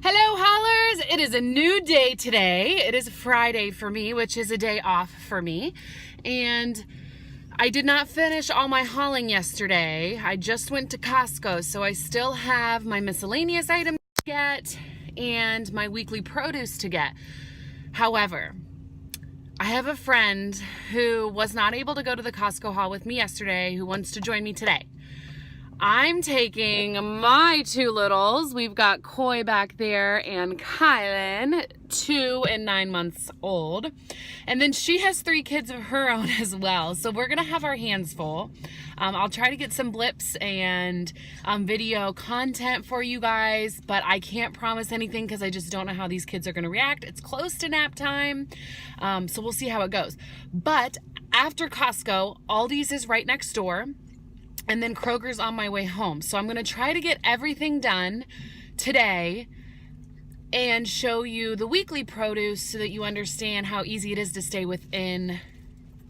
Hello, hollers! It is a new day today. It is Friday for me, which is a day off for me. And I did not finish all my hauling yesterday. I just went to Costco, so I still have my miscellaneous items to get and my weekly produce to get. However, I have a friend who was not able to go to the Costco haul with me yesterday who wants to join me today. I'm taking my two littles. We've got Koi back there and Kylan, 2 and 9 months old. And then she has 3 kids of her own as well. So we're gonna have our hands full. I'll try to get some blips and video content for you guys, but I can't promise anything because I just don't know how these kids are gonna react. It's close to nap time, so we'll see how it goes. But after Costco, Aldi's is right next door. And then Kroger's on my way home. So I'm gonna try to get everything done today and show you the weekly produce so that you understand how easy it is to stay within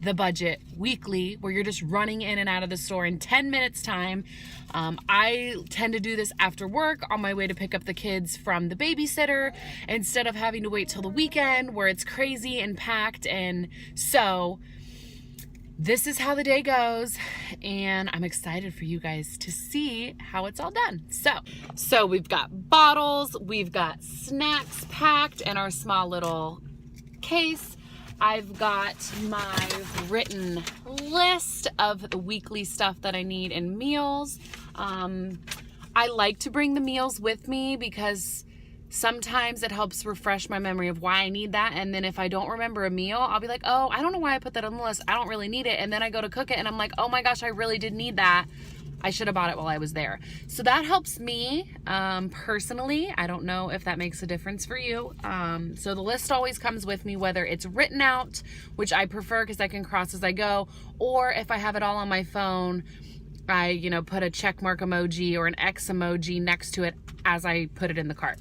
the budget weekly, where you're just running in and out of the store in 10 minutes time. I tend to do this after work on my way to pick up the kids from the babysitter instead of having to wait till the weekend where it's crazy and packed. And so this is how the day goes, and I'm excited for you guys to see how it's all done. So we've got bottles, we've got snacks packed in our small little case. I've got my written list of the weekly stuff that I need in meals. I like to bring the meals with me because sometimes it helps refresh my memory of why I need that. And then if I don't remember a meal, I'll be like, oh, I don't know why I put that on the list. I don't really need it. And then I go to cook it and I'm like, oh my gosh, I really did need that. I should have bought it while I was there. So that helps me personally. I don't know if that makes a difference for you. So the list always comes with me, whether it's written out, which I prefer because I can cross as I go, or if I have it all on my phone, I, put a check mark emoji or an X emoji next to it as I put it in the cart.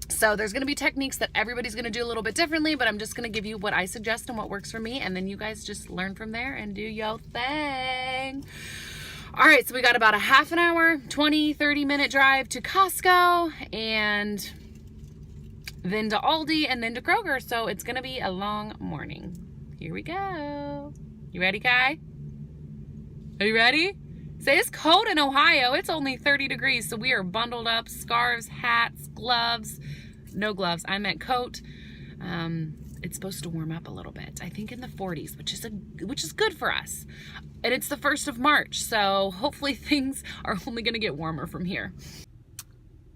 So there's going to be techniques that everybody's going to do a little bit differently, but I'm just going to give you what I suggest and what works for me, and then you guys just learn from there and do your thing. All right, so we got about a half an hour, 20-30 minute drive to Costco, and then to Aldi, and then to Kroger, so it's going to be a long morning. Here we go. You ready, Kai? Are you ready? Say, it's cold in Ohio. It's only 30 degrees, so we are bundled up, scarves, hats, gloves. No gloves, I meant coat. It's supposed to warm up a little bit. I think in the 40s, which is good for us. And it's the 1st of March, so hopefully things are only gonna get warmer from here.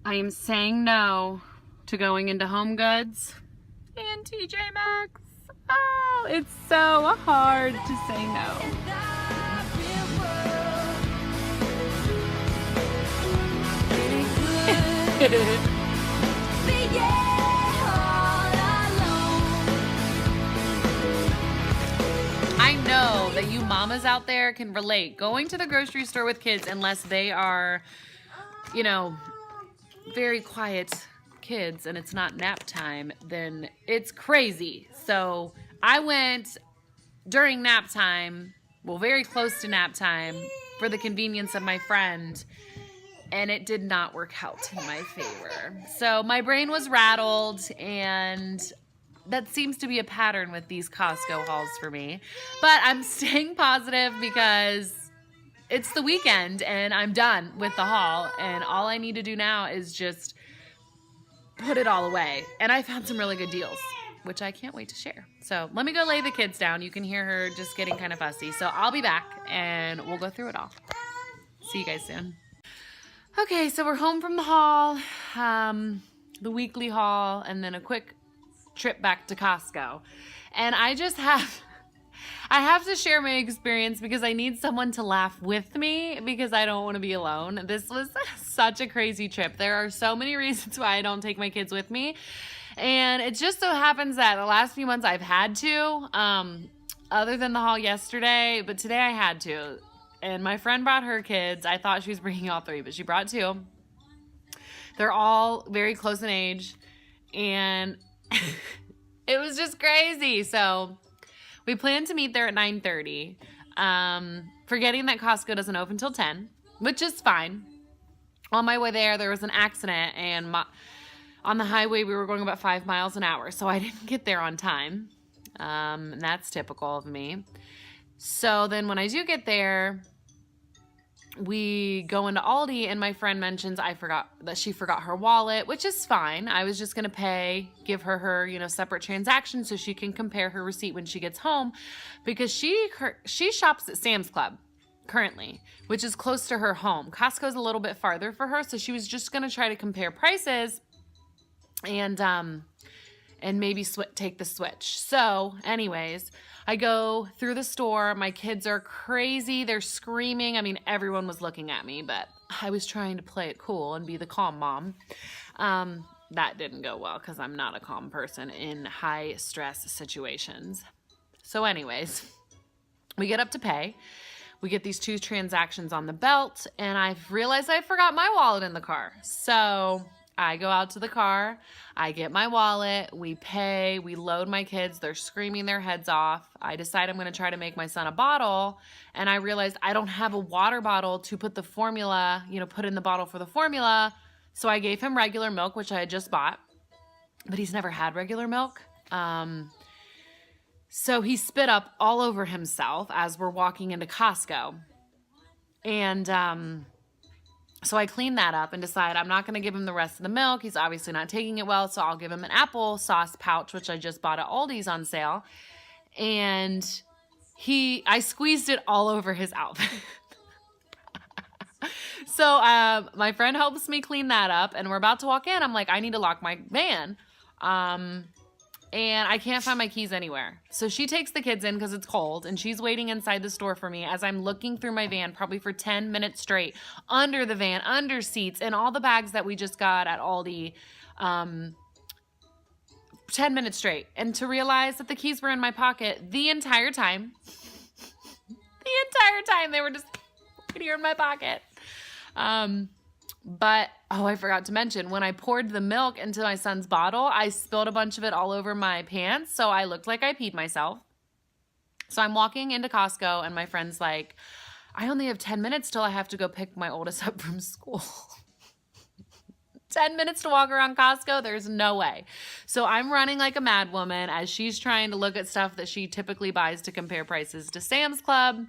I am saying no to going into Home Goods and TJ Maxx. Oh, it's so hard to say no. I know that you mamas out there can relate. Going to the grocery store with kids, unless they are, very quiet kids and it's not nap time, then it's crazy. So I went during nap time, well, very close to nap time, for the convenience of my friend, and it did not work out in my favor. So my brain was rattled, and that seems to be a pattern with these Costco hauls for me. But I'm staying positive because it's the weekend and I'm done with the haul, and all I need to do now is just put it all away. And I found some really good deals, which I can't wait to share. So let me go lay the kids down. You can hear her just getting kind of fussy. So I'll be back and we'll go through it all. See you guys soon. Okay, so we're home from the haul, the weekly haul, and then a quick trip back to Costco. And I have to share my experience because I need someone to laugh with me because I don't want to be alone. This was such a crazy trip. There are so many reasons why I don't take my kids with me. And it just so happens that the last few months I've had to, other than the haul yesterday, but today I had to. And my friend brought her kids. I thought she was bringing all 3, but she brought 2. They're all very close in age, and it was just crazy. So we planned to meet there at 9:30, forgetting that Costco doesn't open until 10, which is fine. On my way there was an accident, and On the highway, we were going about 5 miles an hour, so I didn't get there on time. And that's typical of me. So then when I do get there, we go into Aldi, and my friend mentions she forgot her wallet, which is fine. I was just going to give her, separate transaction so she can compare her receipt when she gets home, because she shops at Sam's Club currently, which is close to her home. Costco's a little bit farther for her, so she was just going to try to compare prices and maybe take the switch. So anyways, I go through the store. My kids are crazy. They're screaming. I mean, everyone was looking at me, but I was trying to play it cool and be the calm mom. That didn't go well because I'm not a calm person in high stress situations. So anyways, we get up to pay. We get these 2 transactions on the belt, and I realized I forgot my wallet in the car. So I go out to the car, I get my wallet, we pay, we load my kids, they're screaming their heads off. I decide I'm going to try to make my son a bottle, and I realized I don't have a water bottle to put the formula, put in the bottle for the formula. So I gave him regular milk, which I had just bought, but he's never had regular milk. So he spit up all over himself as we're walking into Costco. And so I clean that up and decide I'm not going to give him the rest of the milk. He's obviously not taking it well, so I'll give him an applesauce pouch, which I just bought at Aldi's on sale. And I squeezed it all over his outfit. So my friend helps me clean that up, and we're about to walk in. I'm like, I need to lock my van. And I can't find my keys anywhere. So she takes the kids in because it's cold, and she's waiting inside the store for me as I'm looking through my van probably for 10 minutes straight, under the van, under seats, and all the bags that we just got at Aldi, 10 minutes straight. And to realize that the keys were in my pocket the entire time. The entire time they were just right here in my pocket. But, I forgot to mention, when I poured the milk into my son's bottle, I spilled a bunch of it all over my pants, so I looked like I peed myself. So I'm walking into Costco, and my friend's like, I only have 10 minutes till I have to go pick my oldest up from school. 10 minutes to walk around Costco? There's no way. So I'm running like a mad woman as she's trying to look at stuff that she typically buys to compare prices to Sam's Club.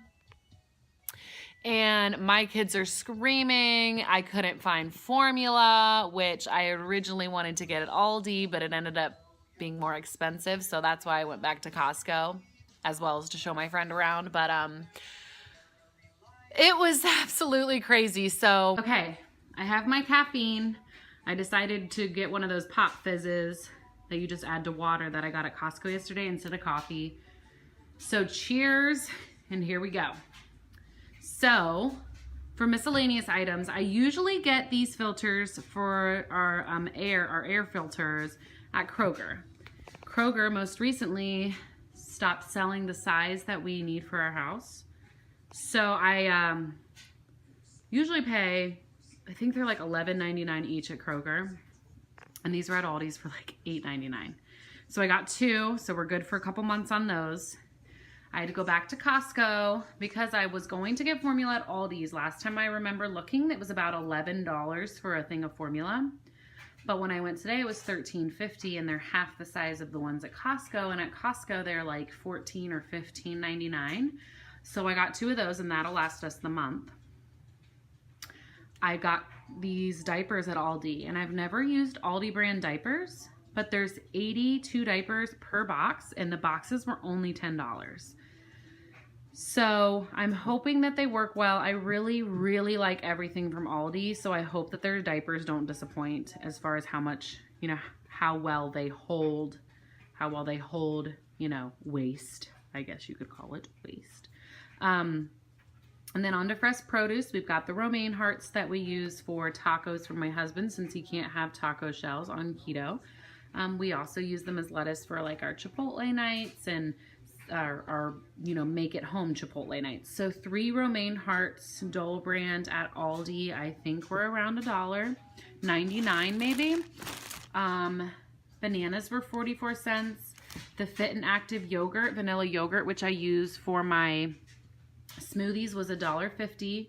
And my kids are screaming. I couldn't find formula, which I originally wanted to get at Aldi, but it ended up being more expensive. So that's why I went back to Costco, as well as to show my friend around. But it was absolutely crazy. So, okay, I have my caffeine. I decided to get one of those pop fizzes that you just add to water that I got at Costco yesterday instead of coffee. So cheers, and here we go. So, for miscellaneous items, I usually get these filters for our air filters at Kroger. Kroger most recently stopped selling the size that we need for our house. So I usually pay, I think they're like $11.99 each at Kroger. And these were at Aldi's for like $8.99. So I got 2, so we're good for a couple months on those. I had to go back to Costco because I was going to get formula at Aldi's. Last time I remember looking, it was about $11 for a thing of formula. But when I went today, it was $13.50, and they're half the size of the ones at Costco. And at Costco, they're like $14 or $15.99. So I got 2 of those, and that'll last us the month. I got these diapers at Aldi, and I've never used Aldi brand diapers, but there's 82 diapers per box, and the boxes were only $10. So I'm hoping that they work well. I really, really like everything from Aldi, so I hope that their diapers don't disappoint as far as how much, how well they hold, waste. I guess you could call it waste. And then on to fresh produce, we've got the romaine hearts that we use for tacos for my husband since he can't have taco shells on keto. We also use them as lettuce for like our Chipotle nights and our make it home Chipotle nights. So 3 romaine hearts, Dole brand at Aldi, I think we're around $1.99 maybe. Bananas were 44 cents. The Fit and Active yogurt, vanilla yogurt, which I use for my smoothies, was $1.50.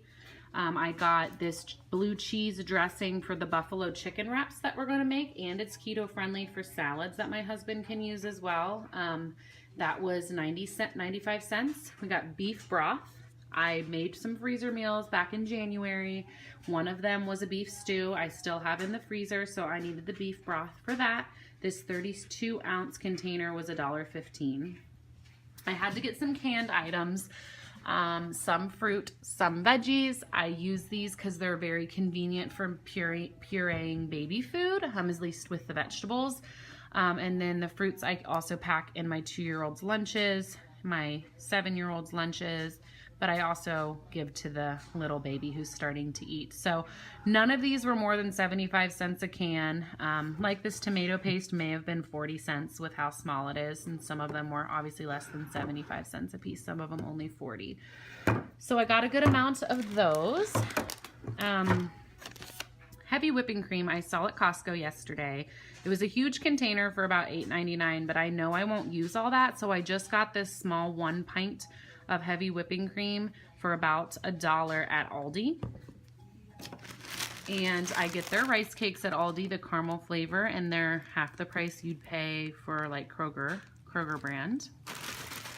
I got this blue cheese dressing for the buffalo chicken wraps that we're going to make, and it's keto friendly for salads that my husband can use as well. That was 95 cents. We got beef broth. I made some freezer meals back in January. One of them was a beef stew I still have in the freezer, so I needed the beef broth for that. This 32-ounce container was $1.15. I had to get some canned items, some fruit, some veggies. I use these because they're very convenient for pureeing baby food, at least with the vegetables. And then the fruits I also pack in my 2-year-old's lunches, my 7-year-old's lunches, but I also give to the little baby who's starting to eat. So none of these were more than 75 cents a can. Like this tomato paste may have been 40 cents with how small it is, and some of them were obviously less than 75 cents a piece, some of them only 40. So I got a good amount of those. Heavy whipping cream I saw at Costco yesterday. It was a huge container for about $8.99, but I know I won't use all that, so I just got this small 1 pint of heavy whipping cream for about $1 at Aldi. And I get their rice cakes at Aldi, the caramel flavor, and they're half the price you'd pay for like Kroger brand.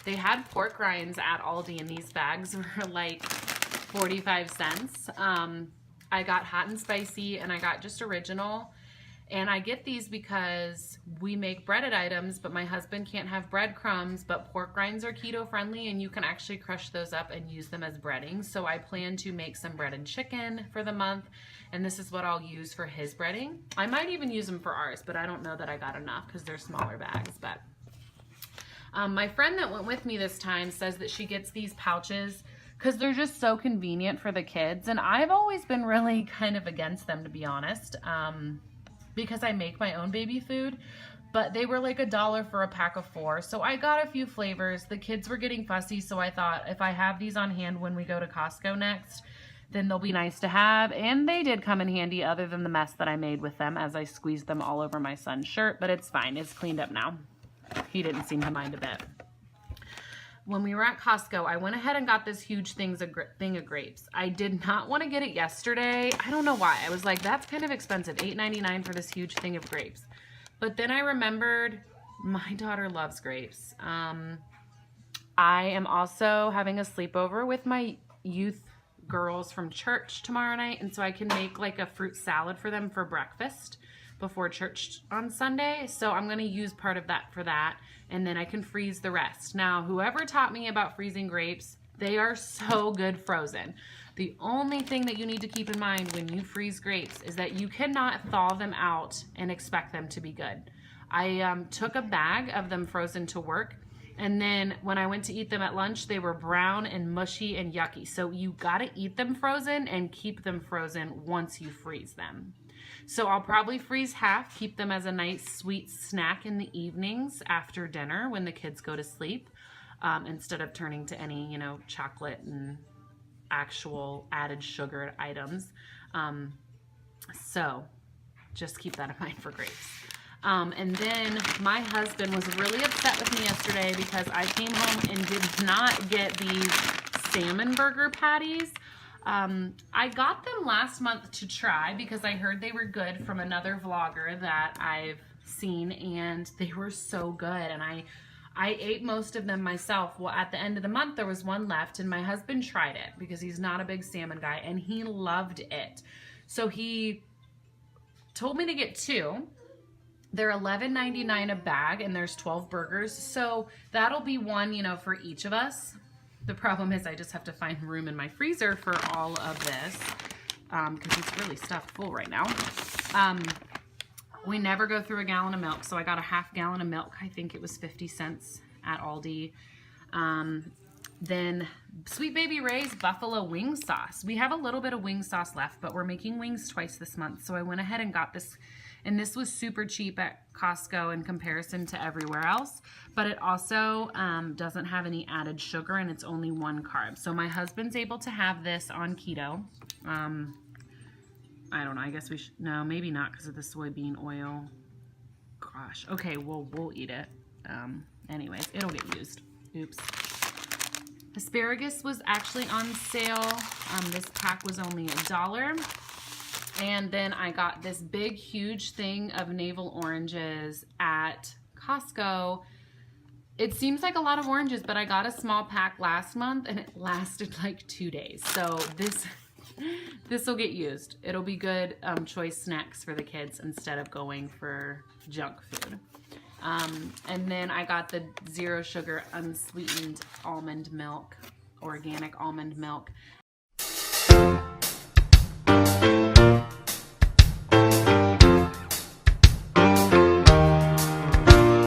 They had pork rinds at Aldi, and these bags were like 45 cents. I got hot and spicy, and I got just original. And I get these because we make breaded items, but my husband can't have breadcrumbs, but pork rinds are keto friendly, and you can actually crush those up and use them as breading. So I plan to make some breaded chicken for the month, and this is what I'll use for his breading. I might even use them for ours, but I don't know that I got enough because they're smaller bags. But my friend that went with me this time says that she gets these pouches because they're just so convenient for the kids. And I've always been really kind of against them, to be honest. Because I make my own baby food, but they were like $1 for a pack of 4. So I got a few flavors. The kids were getting fussy, so I thought if I have these on hand when we go to Costco next, then they'll be nice to have. And they did come in handy other than the mess that I made with them as I squeezed them all over my son's shirt, but it's fine. It's cleaned up now. He didn't seem to mind a bit. When we were at Costco, I went ahead and got this huge thing of grapes. I did not want to get it yesterday. I don't know why. I was like, that's kind of expensive, $8.99 for this huge thing of grapes. But then I remembered my daughter loves grapes. I am also having a sleepover with my youth girls from church tomorrow night, and so I can make like a fruit salad for them for breakfast before church on Sunday. So I'm going to use part of that for that, and then I can freeze the rest. Now, whoever taught me about freezing grapes, they are so good frozen. The only thing that you need to keep in mind when you freeze grapes is that you cannot thaw them out and expect them to be good. I took a bag of them frozen to work, and then when I went to eat them at lunch, they were brown and mushy and yucky. So you gotta eat them frozen and keep them frozen once you freeze them. So I'll probably freeze half, keep them as a nice sweet snack in the evenings after dinner when the kids go to sleep, instead of turning to any, chocolate and actual added sugar items. So just keep that in mind for grapes. And then my husband was really upset with me yesterday because I came home and did not get these salmon burger patties. I got them last month to try because I heard they were good from another vlogger that I've seen, and they were so good. And I ate most of them myself. Well, at the end of the month, there was one left, and my husband tried it because he's not a big salmon guy, and he loved it. So he told me to get 2. They're $11.99 a bag, and there's 12 burgers. So that'll be one, for each of us. The problem is I just have to find room in my freezer for all of this because it's really stuffed full right now. We never go through a gallon of milk, so I got a half gallon of milk. I think it was 50 cents at Aldi. Then Sweet Baby Ray's buffalo wing sauce. We have a little bit of wing sauce left, but we're making wings twice this month, so I went ahead and got this. And this was super cheap at Costco in comparison to everywhere else, but it also doesn't have any added sugar, and it's only 1 carb. So my husband's able to have this on keto. I don't know, I guess we should, no, maybe not because of the soybean oil. Gosh, okay, we'll eat it. Anyways, it'll get used. Oops. Asparagus was actually on sale. This pack was only $1. And then I got this big, huge thing of navel oranges at Costco. It seems like a lot of oranges, but I got a small pack last month and it lasted like 2 days. So this will get used. It'll be good choice snacks for the kids instead of going for junk food. And then I got the zero sugar unsweetened almond milk, organic almond milk.